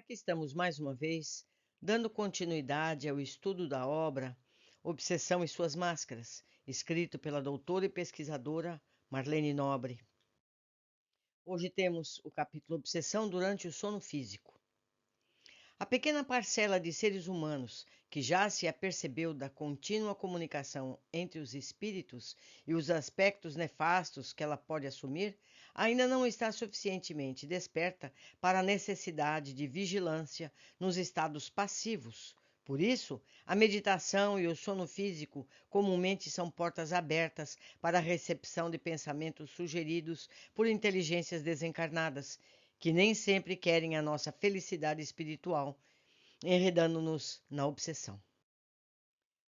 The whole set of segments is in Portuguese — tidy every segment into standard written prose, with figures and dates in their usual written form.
Aqui estamos mais uma vez, dando continuidade ao estudo da obra Obsessão e Suas Máscaras, escrito pela doutora e pesquisadora Marlene Nobre. Hoje temos o capítulo Obsessão durante o sono físico. A pequena parcela de seres humanos que já se apercebeu da contínua comunicação entre os espíritos e os aspectos nefastos que ela pode assumir, ainda não está suficientemente desperta para a necessidade de vigilância nos estados passivos. Por isso, a meditação e o sono físico comumente são portas abertas para a recepção de pensamentos sugeridos por inteligências desencarnadas, que nem sempre querem a nossa felicidade espiritual, enredando-nos na obsessão.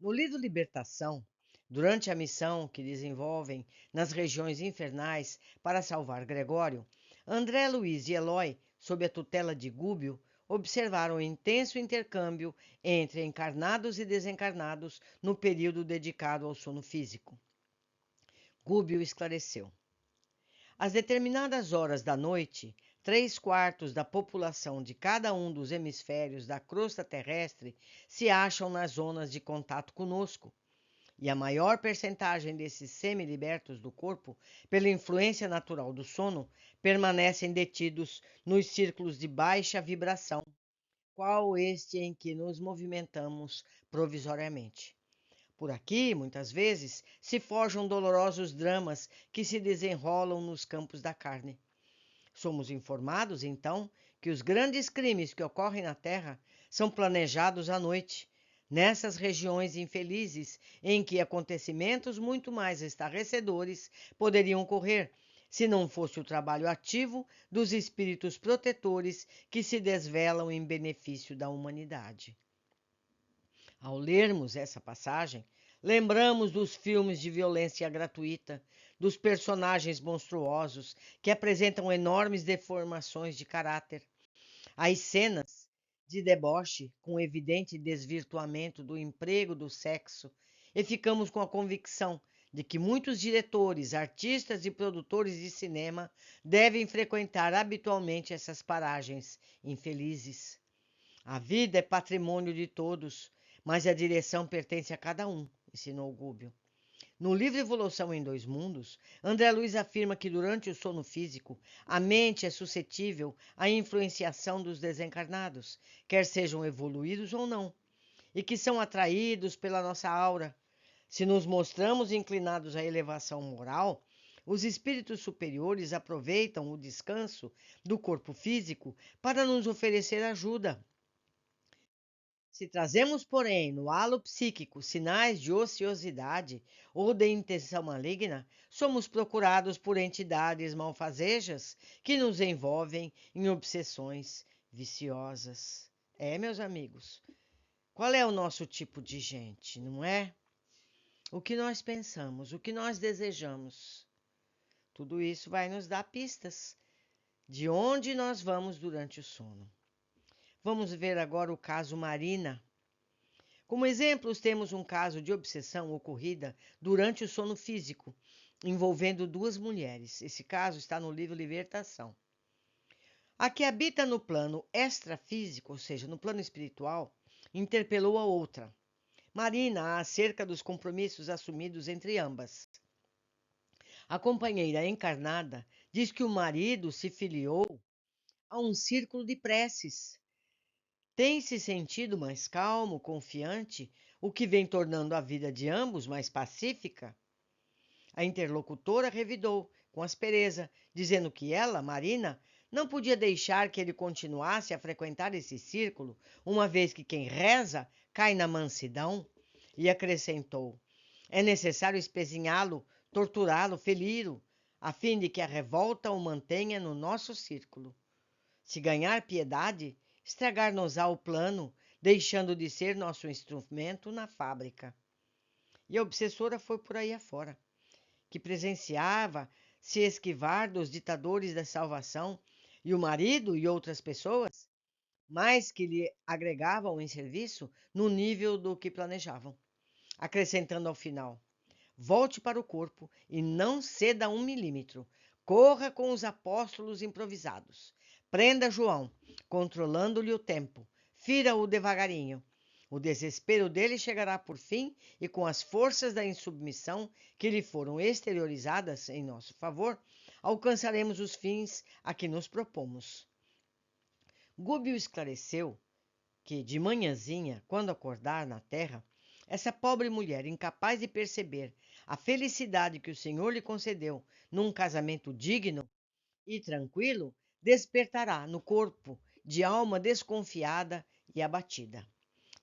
No livro Libertação, durante a missão que desenvolvem nas regiões infernais para salvar Gregório, André Luiz e Eloy, sob a tutela de Gúbio, observaram o intenso intercâmbio entre encarnados e desencarnados no período dedicado ao sono físico. Gúbio esclareceu. Às determinadas horas da noite, 3/4 da população de cada um dos hemisférios da crosta terrestre se acham nas zonas de contato conosco, e a maior percentagem desses semi-libertos do corpo, pela influência natural do sono, permanecem detidos nos círculos de baixa vibração, qual este em que nos movimentamos provisoriamente. Por aqui, muitas vezes, se forjam dolorosos dramas que se desenrolam nos campos da carne. Somos informados, então, que os grandes crimes que ocorrem na Terra são planejados à noite, nessas regiões infelizes em que acontecimentos muito mais estarrecedores poderiam ocorrer, se não fosse o trabalho ativo dos espíritos protetores que se desvelam em benefício da humanidade. Ao lermos essa passagem, lembramos dos filmes de violência gratuita, dos personagens monstruosos que apresentam enormes deformações de caráter, as cenas de deboche com evidente desvirtuamento do emprego do sexo, e ficamos com a convicção de que muitos diretores, artistas e produtores de cinema devem frequentar habitualmente essas paragens infelizes. A vida é patrimônio de todos, mas a direção pertence a cada um, ensinou Gúbio. No livro Evolução em Dois Mundos, André Luiz afirma que durante o sono físico, a mente é suscetível à influenciação dos desencarnados, quer sejam evoluídos ou não, e que são atraídos pela nossa aura. Se nos mostramos inclinados à elevação moral, os espíritos superiores aproveitam o descanso do corpo físico para nos oferecer ajuda. Se trazemos, porém, no halo psíquico sinais de ociosidade ou de intenção maligna, somos procurados por entidades malfazejas que nos envolvem em obsessões viciosas. Meus amigos, qual é o nosso tipo de gente, não é? O que nós pensamos, o que nós desejamos. Tudo isso vai nos dar pistas de onde nós vamos durante o sono. Vamos ver agora o caso Marina. Como exemplos, temos um caso de obsessão ocorrida durante o sono físico, envolvendo duas mulheres. Esse caso está no livro Libertação. A que habita no plano extrafísico, ou seja, no plano espiritual, interpelou a outra, Marina, acerca dos compromissos assumidos entre ambas. A companheira encarnada diz que o marido se filiou a um círculo de preces. Tem se sentido mais calmo, confiante, o que vem tornando a vida de ambos mais pacífica? A interlocutora revidou, com aspereza, dizendo que ela, Marina, não podia deixar que ele continuasse a frequentar esse círculo, uma vez que quem reza cai na mansidão, e acrescentou: é necessário espezinhá-lo, torturá-lo, feri-lo, a fim de que a revolta o mantenha no nosso círculo. Se ganhar piedade, estragar-nos-á o plano, deixando de ser nosso instrumento na fábrica. E a obsessora foi por aí afora, que presenciava se esquivar dos ditadores da salvação, e o marido e outras pessoas, mais que lhe agregavam em serviço no nível do que planejavam, acrescentando ao final: volte para o corpo e não ceda 1 milímetro. Corra com os apóstolos improvisados. Prenda João, controlando-lhe o tempo. Fira-o devagarinho. O desespero dele chegará por fim e com as forças da insubmissão que lhe foram exteriorizadas em nosso favor, alcançaremos os fins a que nos propomos. Gúbio esclareceu que, de manhãzinha, quando acordar na terra, essa pobre mulher, incapaz de perceber a felicidade que o Senhor lhe concedeu num casamento digno e tranquilo, despertará no corpo de alma desconfiada e abatida.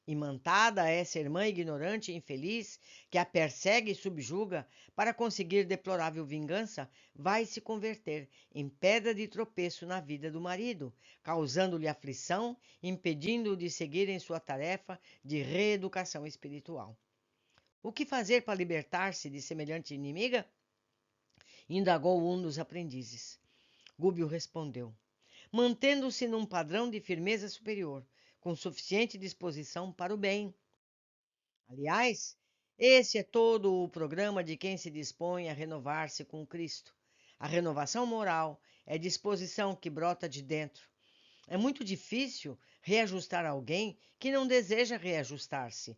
Imantada essa irmã ignorante e infeliz, que a persegue e subjuga para conseguir deplorável vingança, vai se converter em pedra de tropeço na vida do marido, causando-lhe aflição, impedindo-o de seguir em sua tarefa de reeducação espiritual. O que fazer para libertar-se de semelhante inimiga? Indagou um dos aprendizes. Gúbio respondeu: mantendo-se num padrão de firmeza superior, com suficiente disposição para o bem. Aliás, esse é todo o programa de quem se dispõe a renovar-se com Cristo. A renovação moral é disposição que brota de dentro. É muito difícil reajustar alguém que não deseja reajustar-se.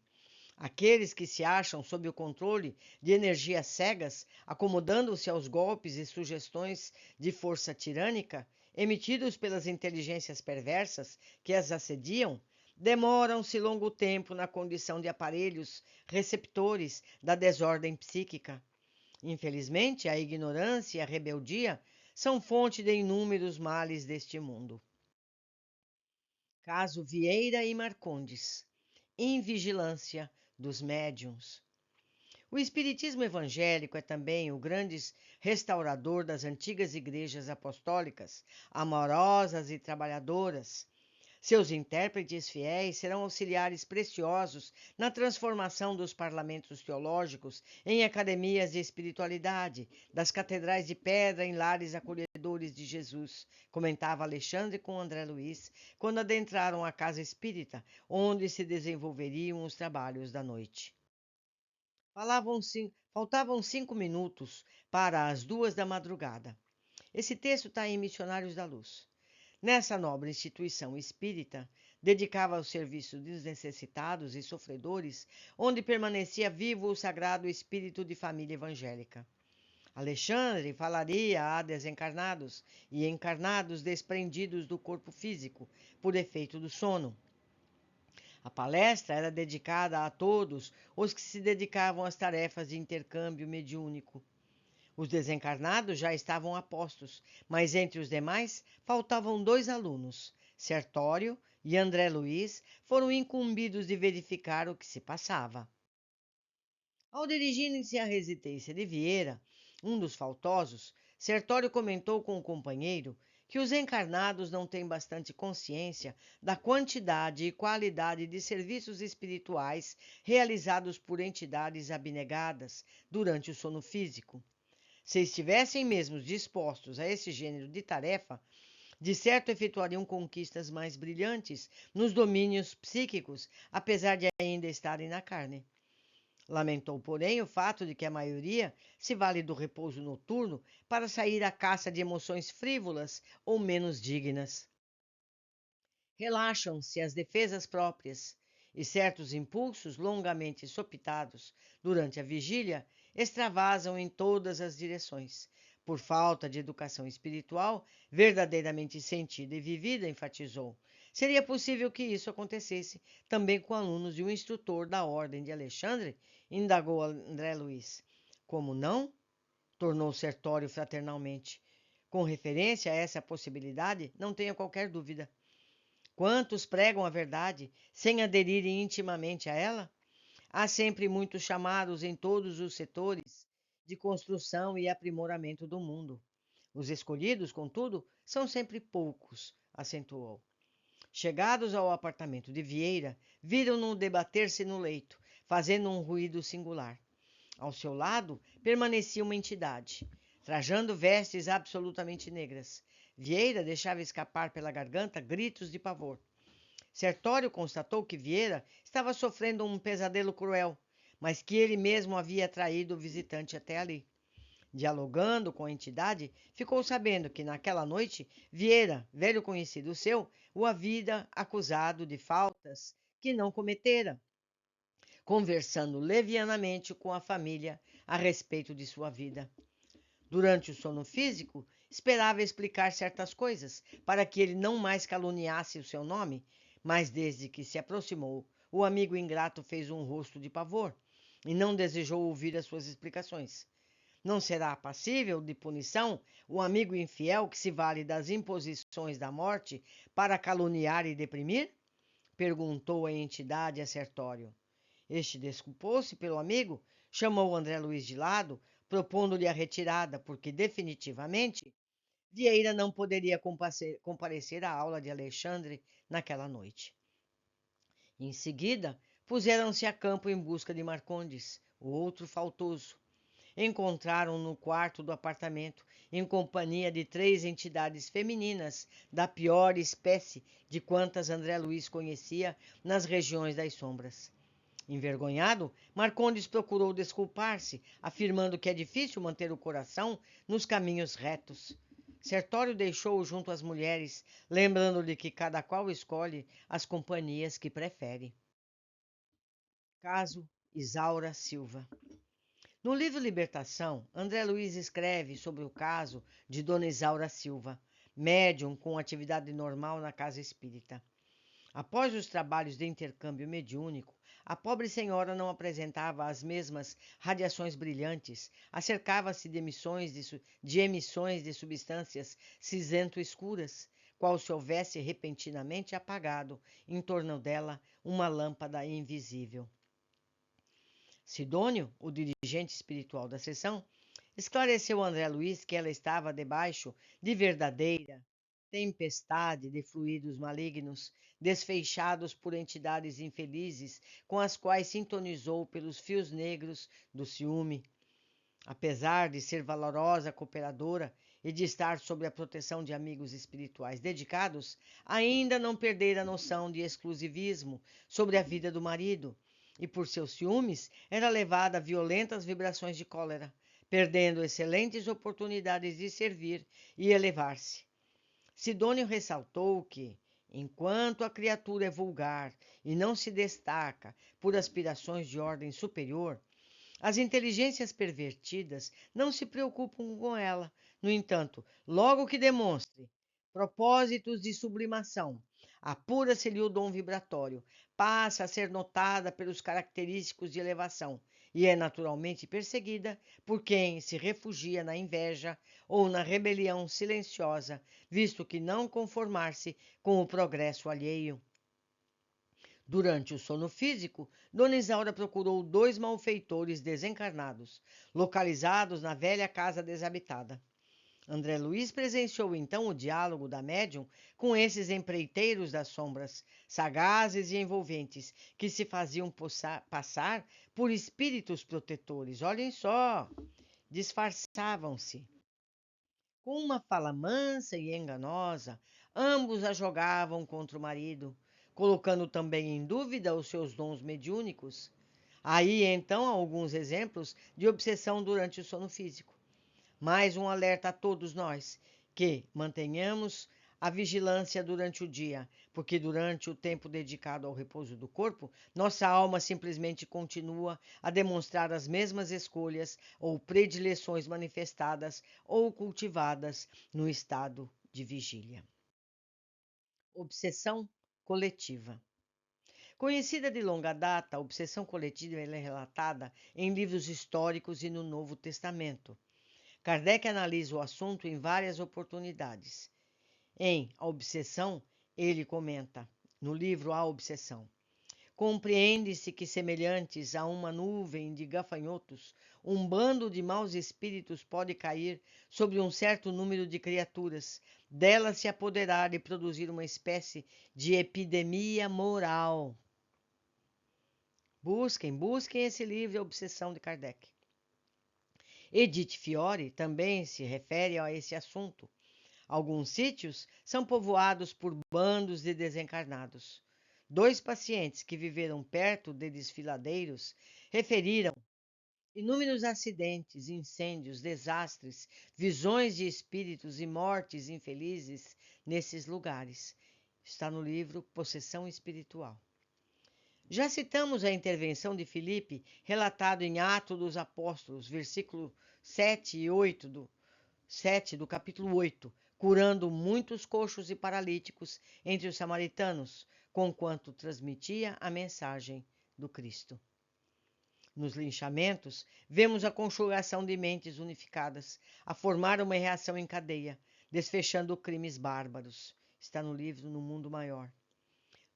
Aqueles que se acham sob o controle de energias cegas, acomodando-se aos golpes e sugestões de força tirânica, emitidos pelas inteligências perversas que as assediam, demoram-se longo tempo na condição de aparelhos receptores da desordem psíquica. Infelizmente, a ignorância e a rebeldia são fonte de inúmeros males deste mundo. Caso Vieira e Marcondes. Invigilância dos médiuns. O espiritismo evangélico é também o grande restaurador das antigas igrejas apostólicas, amorosas e trabalhadoras. Seus intérpretes fiéis serão auxiliares preciosos na transformação dos parlamentos teológicos em academias de espiritualidade, das catedrais de pedra em lares acolhedores de Jesus, comentava Alexandre com André Luiz, quando adentraram a casa espírita, onde se desenvolveriam os trabalhos da noite. Faltavam 5 minutos para as 2 da madrugada. Esse texto está em Missionários da Luz. Nessa nobre instituição espírita, dedicava ao serviço dos necessitados e sofredores, onde permanecia vivo o sagrado espírito de família evangélica. Alexandre falaria a desencarnados e encarnados desprendidos do corpo físico, por efeito do sono. A palestra era dedicada a todos os que se dedicavam às tarefas de intercâmbio mediúnico. Os desencarnados já estavam a postos, mas entre os demais faltavam 2 alunos. Sertório e André Luiz foram incumbidos de verificar o que se passava. Ao dirigirem-se à residência de Vieira, um dos faltosos, Sertório comentou com o companheiro que os encarnados não têm bastante consciência da quantidade e qualidade de serviços espirituais realizados por entidades abnegadas durante o sono físico. Se estivessem mesmo dispostos a esse gênero de tarefa, de certo efetuariam conquistas mais brilhantes nos domínios psíquicos, apesar de ainda estarem na carne. Lamentou, porém, o fato de que a maioria se vale do repouso noturno para sair à caça de emoções frívolas ou menos dignas. Relaxam-se as defesas próprias e certos impulsos longamente sopitados durante a vigília extravasam em todas as direções. Por falta de educação espiritual verdadeiramente sentida e vivida, enfatizou. Seria possível que isso acontecesse também com alunos de um instrutor da Ordem de Alexandre? Indagou André Luiz. Como não? Tornou Sertório fraternalmente. Com referência a essa possibilidade, não tenha qualquer dúvida. Quantos pregam a verdade sem aderirem intimamente a ela? Há sempre muitos chamados em todos os setores de construção e aprimoramento do mundo. Os escolhidos, contudo, são sempre poucos, acentuou. Chegados ao apartamento de Vieira, viram-no debater-se no leito, fazendo um ruído singular. Ao seu lado permanecia uma entidade, trajando vestes absolutamente negras. Vieira deixava escapar pela garganta gritos de pavor. Sertório constatou que Vieira estava sofrendo um pesadelo cruel, mas que ele mesmo havia traído o visitante até ali. Dialogando com a entidade, ficou sabendo que naquela noite Vieira, velho conhecido seu, o havia acusado de faltas que não cometera, conversando levianamente com a família a respeito de sua vida. Durante o sono físico, esperava explicar certas coisas para que ele não mais caluniasse o seu nome, mas desde que se aproximou, o amigo ingrato fez um rosto de pavor e não desejou ouvir as suas explicações. Não será passível de punição o amigo infiel que se vale das imposições da morte para caluniar e deprimir? Perguntou a entidade a Sertório. Este desculpou-se pelo amigo, chamou André Luiz de lado, propondo-lhe a retirada, porque definitivamente Vieira não poderia comparecer à aula de Alexandre naquela noite. Em seguida, puseram-se a campo em busca de Marcondes, o outro faltoso. Encontraram no quarto do apartamento, em companhia de 3 entidades femininas da pior espécie de quantas André Luiz conhecia nas regiões das sombras. Envergonhado, Marcondes procurou desculpar-se, afirmando que é difícil manter o coração nos caminhos retos. Sertório deixou-o junto às mulheres, lembrando-lhe que cada qual escolhe as companhias que prefere. Caso Isaura Silva. No livro Libertação, André Luiz escreve sobre o caso de Dona Isaura Silva, médium com atividade normal na casa espírita. Após os trabalhos de intercâmbio mediúnico, a pobre senhora não apresentava as mesmas radiações brilhantes, acercava-se de emissões de substâncias cinzento-escuras, qual se houvesse repentinamente apagado em torno dela uma lâmpada invisível. Sidônio, o dirigente espiritual da sessão, esclareceu a André Luiz que ela estava debaixo de verdadeira tempestade de fluidos malignos, desfechados por entidades infelizes com as quais sintonizou pelos fios negros do ciúme. Apesar de ser valorosa cooperadora e de estar sob a proteção de amigos espirituais dedicados, ainda não perdera a noção de exclusivismo sobre a vida do marido, e por seus ciúmes era levada a violentas vibrações de cólera, perdendo excelentes oportunidades de servir e elevar-se. Sidônio ressaltou que, enquanto a criatura é vulgar e não se destaca por aspirações de ordem superior, as inteligências pervertidas não se preocupam com ela. No entanto, logo que demonstre propósitos de sublimação, apura-se-lhe o dom vibratório, passa a ser notada pelos característicos de elevação e é naturalmente perseguida por quem se refugia na inveja ou na rebelião silenciosa, visto que não conformar-se com o progresso alheio. Durante o sono físico, Dona Isaura procurou 2 malfeitores desencarnados, localizados na velha casa desabitada. André Luiz presenciou então o diálogo da médium com esses empreiteiros das sombras, sagazes e envolventes, que se faziam passar por espíritos protetores. Olhem só, disfarçavam-se. Com uma fala mansa e enganosa, ambos a jogavam contra o marido, colocando também em dúvida os seus dons mediúnicos. Aí então alguns exemplos de obsessão durante o sono físico. Mais um alerta a todos nós, que mantenhamos a vigilância durante o dia, porque durante o tempo dedicado ao repouso do corpo, nossa alma simplesmente continua a demonstrar as mesmas escolhas ou predileções manifestadas ou cultivadas no estado de vigília. Obsessão coletiva. Conhecida de longa data, a obsessão coletiva é relatada em livros históricos e no Novo Testamento. Kardec analisa o assunto em várias oportunidades. Em A Obsessão, ele comenta, no livro A Obsessão, compreende-se que, semelhantes a uma nuvem de gafanhotos, um bando de maus espíritos pode cair sobre um certo número de criaturas, delas se apoderar e produzir uma espécie de epidemia moral. Busquem esse livro, A Obsessão de Kardec. Edith Fiore também se refere a esse assunto. Alguns sítios são povoados por bandos de desencarnados. 2 pacientes que viveram perto de desfiladeiros referiram Inúmeros acidentes, incêndios, desastres, visões de espíritos e mortes infelizes nesses lugares. Está no livro Possessão Espiritual. Já citamos a intervenção de Filipe, relatado em Atos dos Apóstolos, versículo 7 e 8 do capítulo 8, curando muitos coxos e paralíticos entre os samaritanos, conquanto transmitia a mensagem do Cristo. Nos linchamentos, vemos a conjugação de mentes unificadas a formar uma reação em cadeia, desfechando crimes bárbaros. Está no livro No Mundo Maior.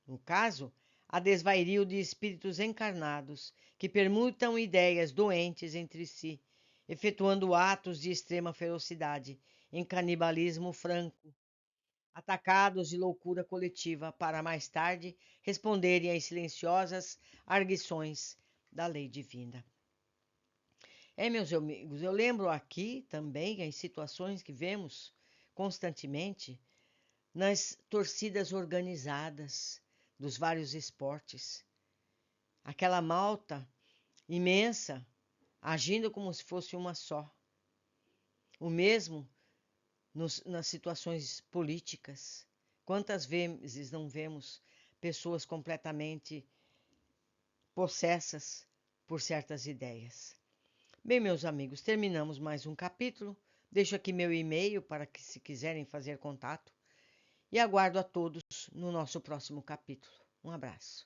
No caso, há desvario de espíritos encarnados que permutam ideias doentes entre si, efetuando atos de extrema ferocidade, em canibalismo franco, atacados de loucura coletiva, para mais tarde responderem às silenciosas arguições da lei divina. Meus amigos, eu lembro aqui também as situações que vemos constantemente nas torcidas organizadas dos vários esportes. Aquela malta imensa agindo como se fosse uma só. O mesmo nas situações políticas. Quantas vezes não vemos pessoas completamente possessas por certas ideias? Bem, meus amigos, terminamos mais um capítulo. Deixo aqui meu e-mail para que, se quiserem fazer contato, e aguardo a todos no nosso próximo capítulo. Um abraço.